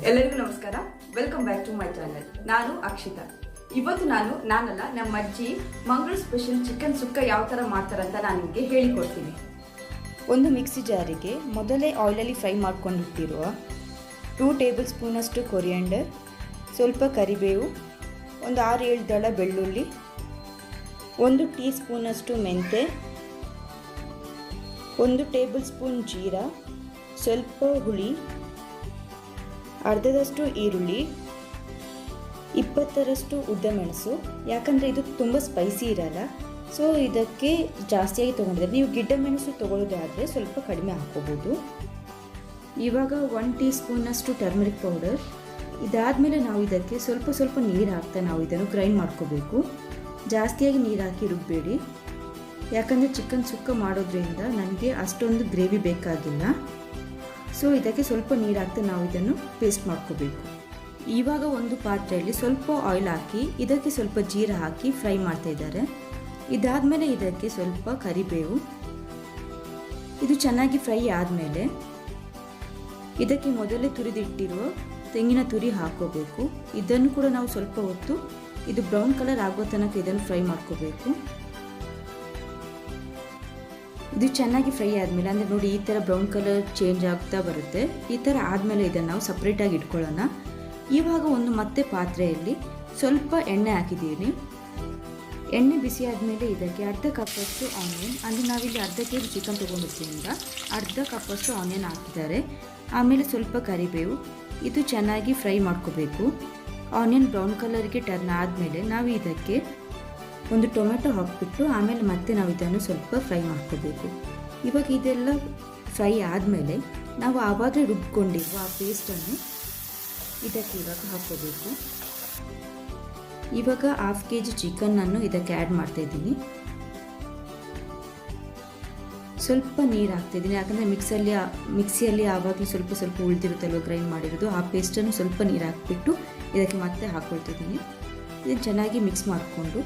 ಎಲ್ಲರಿಗೂ ನಮಸ್ಕಾರ. Welcome back to my channel. ನಾನು ಅಕ್ಷಿತಾ. ಇವತ್ತು ನಾನಲ್ಲ ನಮ್ಮ ಅಜ್ಜಿ ಮಂಗಳೂರು ಸ್ಪೆಷಲ್ ಚಿಕನ್ ಸುಕ್ಕ ಯಾವ ಥರ ಮಾಡ್ತಾರಂತ ನಾನು ನಿಮಗೆ ಹೇಳಿಕೊಡ್ತೀನಿ. ಒಂದು ಮಿಕ್ಸಿ ಜಾರಿಗೆ ಮೊದಲೇ ಆಯಿಲಲ್ಲಿ ಫ್ರೈ ಮಾಡ್ಕೊಂಡಿಟ್ಟಿರುವ 2 ಟೇಬಲ್ ಸ್ಪೂನಷ್ಟು ಕೊರಿಯಂಡರ್, ಸ್ವಲ್ಪ ಕರಿಬೇವು, ಒಂದು 6-7 ದಳ ಬೆಳ್ಳುಳ್ಳಿ, 1 ಟೀ ಸ್ಪೂನಷ್ಟು ಮೆಂತೆ, 1 ಟೇಬಲ್ ಸ್ಪೂನ್ ಜೀರಾ, ಸ್ವಲ್ಪ ಹುಳಿ, ಅರ್ಧದಷ್ಟು ಈರುಳ್ಳಿ, 20ರಷ್ಟು ಉದ್ದಮೆಣಸು. ಯಾಕಂದರೆ ಇದು ತುಂಬ ಸ್ಪೈಸಿ ಇರಲ್ಲ, ಸೊ ಇದಕ್ಕೆ ಜಾಸ್ತಿಯಾಗಿ ತೊಗೊಂಡಿದ್ದಾರೆ. ನೀವು ಗಿಡ್ಡ ಮೆಣಸು ತೊಗೊಳ್ಳೋದಾದರೆ ಸ್ವಲ್ಪ ಕಡಿಮೆ ಹಾಕ್ಕೋಬೋದು. ಇವಾಗ 1 ಟೀ ಸ್ಪೂನಷ್ಟು ಟರ್ಮರಿಕ್ ಪೌಡರ್. ಇದಾದಮೇಲೆ ನಾವು ಇದಕ್ಕೆ ಸ್ವಲ್ಪ ನೀರು ಹಾಕ್ತಾ ನಾವು ಇದನ್ನು ಗ್ರೈಂಡ್ ಮಾಡ್ಕೋಬೇಕು. ಜಾಸ್ತಿಯಾಗಿ ನೀರು ಹಾಕಿ ರುಬ್ಬಬೇಡಿ, ಯಾಕಂದರೆ ಚಿಕನ್ ಸುಕ್ಕ ಮಾಡೋದ್ರಿಂದ ನನಗೆ ಅಷ್ಟೊಂದು ಗ್ರೇವಿ ಬೇಕಾಗಿಲ್ಲ. ಸೊ ಇದಕ್ಕೆ ಸ್ವಲ್ಪ ನೀರು ಹಾಕ್ತಾ ನಾವು ಇದನ್ನು ಪೇಸ್ಟ್ ಮಾಡ್ಕೋಬೇಕು. ಇವಾಗ ಒಂದು ಪಾತ್ರೆಯಲ್ಲಿ ಸ್ವಲ್ಪ ಆಯಿಲ್ ಹಾಕಿ ಇದಕ್ಕೆ ಸ್ವಲ್ಪ ಜೀರಾ ಹಾಕಿ ಫ್ರೈ ಮಾಡ್ತಾ ಇದ್ದಾರೆ. ಇದಾದಮೇಲೆ ಇದಕ್ಕೆ ಸ್ವಲ್ಪ ಕರಿಬೇವು. ಇದು ಚೆನ್ನಾಗಿ ಫ್ರೈ ಆದಮೇಲೆ ಇದಕ್ಕೆ ಮೊದಲೇ ತುರಿದಿಟ್ಟಿರುವ ತೆಂಗಿನ ತುರಿ ಹಾಕೋಬೇಕು. ಇದನ್ನು ಕೂಡ ನಾವು ಸ್ವಲ್ಪ ಹೊತ್ತು ಇದು ಬ್ರೌನ್ ಕಲರ್ ಆಗೋ ತನಕ ಇದನ್ನು ಫ್ರೈ ಮಾಡ್ಕೋಬೇಕು. ಇದು ಚೆನ್ನಾಗಿ ಫ್ರೈ ಆದಮೇಲೆ, ಅಂದರೆ ನೋಡಿ ಈ ಥರ ಬ್ರೌನ್ ಕಲರ್ ಚೇಂಜ್ ಆಗ್ತಾ ಬರುತ್ತೆ. ಈ ಥರ ಆದಮೇಲೆ ಇದನ್ನು ನಾವು ಸಪ್ರೇಟಾಗಿ ಇಟ್ಕೊಳ್ಳೋಣ. ಇವಾಗ ಒಂದು ಮತ್ತೆ ಪಾತ್ರೆಯಲ್ಲಿ ಸ್ವಲ್ಪ ಎಣ್ಣೆ ಹಾಕಿದ್ದೀವಿ. ಎಣ್ಣೆ ಬಿಸಿ ಆದಮೇಲೆ ಇದಕ್ಕೆ ಅರ್ಧ ಕಪ್ಪಷ್ಟು ಆನಿಯನ್, ಅಂದರೆ ನಾವಿಲ್ಲಿ ಅರ್ಧ ಕೆಜಿ ಚಿಕನ್ ತೊಗೊಂಡಿರ್ತೀವಿಂದ ಅರ್ಧ ಕಪ್ಪಷ್ಟು ಆನಿಯನ್ ಹಾಕಿದ್ದಾರೆ. ಆಮೇಲೆ ಸ್ವಲ್ಪ ಕರಿಬೇವು. ಇದು ಚೆನ್ನಾಗಿ ಫ್ರೈ ಮಾಡ್ಕೋಬೇಕು. ಆನಿಯನ್ ಬ್ರೌನ್ ಕಲರ್ಗೆ ಟರ್ನ್ ಆದಮೇಲೆ ನಾವು ಇದಕ್ಕೆ ಒಂದು ಟೊಮೆಟೊ ಹಾಕಿಬಿಟ್ಟು ಆಮೇಲೆ ಮತ್ತೆ ನಾವು ಇದನ್ನು ಸ್ವಲ್ಪ ಫ್ರೈ ಮಾಡ್ಕೋಬೇಕು. ಇವಾಗ ಇದೆಲ್ಲ ಫ್ರೈ ಆದಮೇಲೆ ನಾವು ಆವಾಗಲೇ ರುಬ್ಕೊಂಡಿರುವ ಆ ಪೇಸ್ಟನ್ನು ಇದಕ್ಕೆ ಇವಾಗ ಹಾಕ್ಕೋಬೇಕು. ಇವಾಗ 1/2 kg ಚಿಕನ್ನನ್ನು ಇದಕ್ಕೆ ಆ್ಯಡ್ ಮಾಡ್ತಾಯಿದ್ದೀನಿ. ಸ್ವಲ್ಪ ನೀರು ಹಾಕ್ತಾಯಿದ್ದೀನಿ, ಯಾಕಂದರೆ ಮಿಕ್ಸಿಯಲ್ಲಿ ಆವಾಗಲೇ ಸ್ವಲ್ಪ ಉಳಿದಿರುತ್ತಲ್ವ ಗ್ರೈಂಡ್ ಮಾಡಿರೋದು. ಆ ಪೇಸ್ಟನ್ನು ಸ್ವಲ್ಪ ನೀರು ಹಾಕಿಬಿಟ್ಟು ಇದಕ್ಕೆ ಮತ್ತೆ ಹಾಕ್ಕೊಳ್ತಿದ್ದೀನಿ. ಇದನ್ನು ಚೆನ್ನಾಗಿ ಮಿಕ್ಸ್ ಮಾಡಿಕೊಂಡು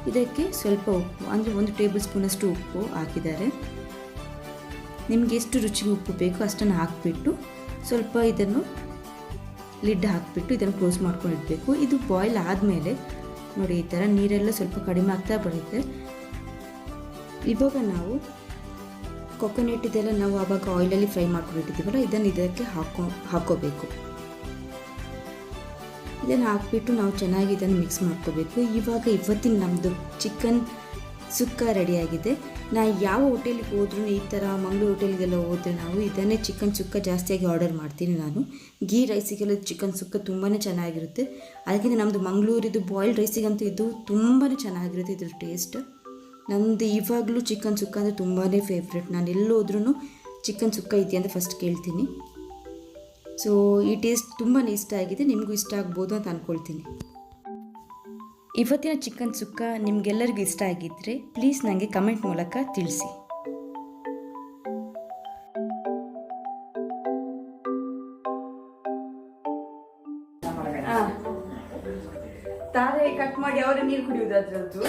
ಇದಕ್ಕೆ ಸ್ವಲ್ಪ ಉಪ್ಪು, ಅಂದರೆ 1 ಟೇಬಲ್ ಸ್ಪೂನಷ್ಟು ಉಪ್ಪು ಹಾಕಿದ್ದಾರೆ. ನಿಮಗೆ ಎಷ್ಟು ರುಚಿಗೆ ಉಪ್ಪು ಬೇಕೋ ಅಷ್ಟನ್ನು ಹಾಕಿಬಿಟ್ಟು ಸ್ವಲ್ಪ ಇದನ್ನು ಲಿಡ್ ಹಾಕಿಬಿಟ್ಟು ಇದನ್ನು ಕ್ಲೋಸ್ ಮಾಡ್ಕೊಂಡಿಡಬೇಕು. ಇದು ಬಾಯ್ಲ್ ಆದಮೇಲೆ ನೋಡಿ ಈ ಥರ ನೀರೆಲ್ಲ ಸ್ವಲ್ಪ ಕಡಿಮೆ ಆಗ್ತಾ ಬರುತ್ತೆ. ಇವಾಗ ನಾವು ಕೊಕೊನೆಟ್ ಇದೆಲ್ಲ ನಾವು ಆವಾಗ ಆಯಿಲಲ್ಲಿ ಫ್ರೈ ಮಾಡ್ಕೊಂಡಿಟ್ಟಿದ್ದೀವಲ್ಲ, ಇದನ್ನು ಇದಕ್ಕೆ ಹಾಕ್ಕೋಬೇಕು. ಇದನ್ನು ಹಾಕ್ಬಿಟ್ಟು ನಾವು ಚೆನ್ನಾಗಿ ಇದನ್ನು ಮಿಕ್ಸ್ ಮಾಡ್ಕೋಬೇಕು. ಇವಾಗ ಇವತ್ತಿನ ನಮ್ಮದು ಚಿಕನ್ ಸುಕ್ಕ ರೆಡಿಯಾಗಿದೆ. ನಾನು ಯಾವ ಹೋಟೆಲಿಗೆ ಹೋದ್ರೂ ಈ ಥರ ಮಂಗಳೂರು ಹೋಟೆಲಿಗೆಲ್ಲ ಹೋದರೆ ನಾವು ಇದನ್ನೇ ಚಿಕನ್ ಸುಕ್ಕ ಜಾಸ್ತಿಯಾಗಿ ಆರ್ಡರ್ ಮಾಡ್ತೀನಿ. ನಾನು ಗೀ ರೈಸಿಗೆಲ್ಲ ಚಿಕನ್ ಸುಕ್ಕ ತುಂಬಾ ಚೆನ್ನಾಗಿರುತ್ತೆ. ಅದಕ್ಕಿಂತ ನಮ್ಮದು ಮಂಗಳೂರಿದು ಬಾಯ್ಲ್ಡ್ ರೈಸಿಗಂತೂ ಇದು ತುಂಬಾ ಚೆನ್ನಾಗಿರುತ್ತೆ ಇದ್ರ ಟೇಸ್ಟ್. ನಮ್ಮದು ಇವಾಗಲೂ ಚಿಕನ್ ಸುಕ್ಕ ಅಂದರೆ ತುಂಬಾ ಫೇವ್ರೆಟ್. ನಾನು ಎಲ್ಲೋದ್ರೂ ಚಿಕನ್ ಸುಕ್ಕ ಇದೆಯಾ ಅಂತ ಫಸ್ಟ್ ಕೇಳ್ತೀನಿ. ಸೊ ಈ ಟೇಸ್ಟ್ ತುಂಬಾ ಇಷ್ಟ ಆಗಿದೆ, ನಿಮಗೂ ಇಷ್ಟ ಆಗ್ಬೋದು ಅಂತ ಅಂದ್ಕೊಳ್ತೀನಿ. ಇವತ್ತಿನ ಚಿಕನ್ ಸುಕ್ಕ ನಿಮಗೆಲ್ಲರಿಗೂ ಇಷ್ಟ ಆಗಿದ್ದರೆ ಪ್ಲೀಸ್ ನನಗೆ ಕಮೆಂಟ್ ಮೂಲಕ ತಿಳಿಸಿ. ತಾರೆ ಕಟ್ ಮಾಡಿ ಅವರೇ ನೀರು ಕುಡಿಯುವುದು ಅದ್ರದ್ದು.